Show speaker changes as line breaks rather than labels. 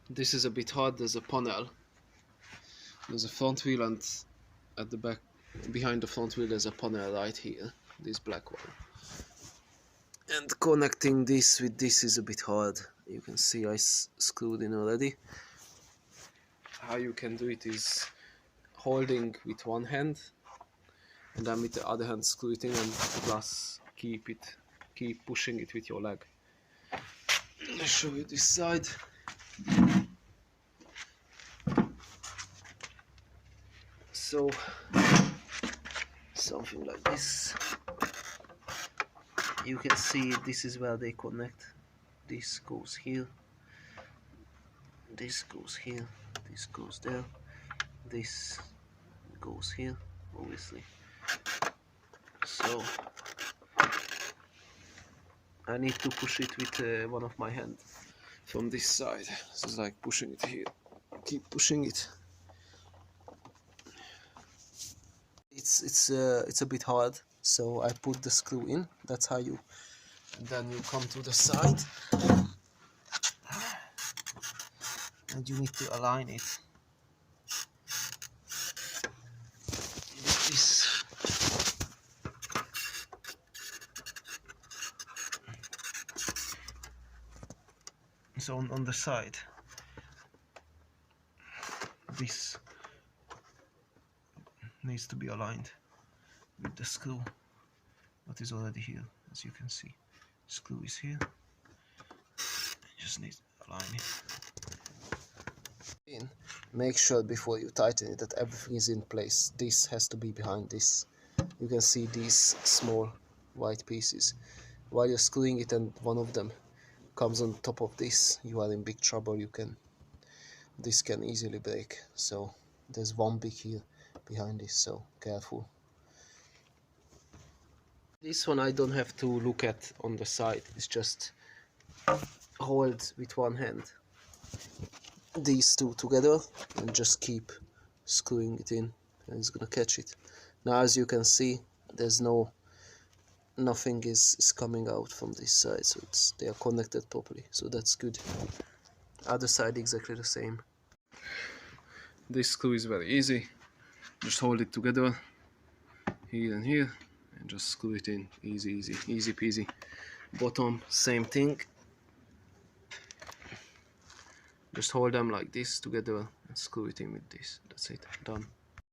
This is a bit hard. There's a panel, there's a front wheel, and at the back behind the front wheel there's a panel right here, this black one. And connecting this with this is a bit hard. You can see I screwed in already. How you can do it is holding with one hand and then with the other hand screw it in, and plus keep pushing it with your leg. I'll show you this side. So something like this. You can see this is where they connect. This goes here, this goes here, this goes there, this goes here, obviously. So I need to push it with one of my hands from this side. So it's like pushing it here. Keep pushing it. It's a bit hard, so I put the screw in. That's how you. Then you come to the side, and you need to align it. This. So on the side, this needs to be aligned with the screw that is already here. As you can see, screw is here. You just need to align it. Make sure before you tighten it that everything is in place. This has to be behind this. You can see these small white pieces. While you're screwing it and one of them comes on top of this, you are in big trouble. This can easily break. So there's one big here behind this, so careful. This one I don't have to look at on the side. It's just hold with one hand these two together and just keep screwing it in, and it's gonna catch it. Now as you can see, there's nothing is coming out from this side, so they are connected properly, so that's good. Other side exactly the same. This screw is very easy. Just hold it together here and here and just screw it in. Easy peasy. Bottom, same thing. Just hold them like this together and screw it in with this. That's it, done.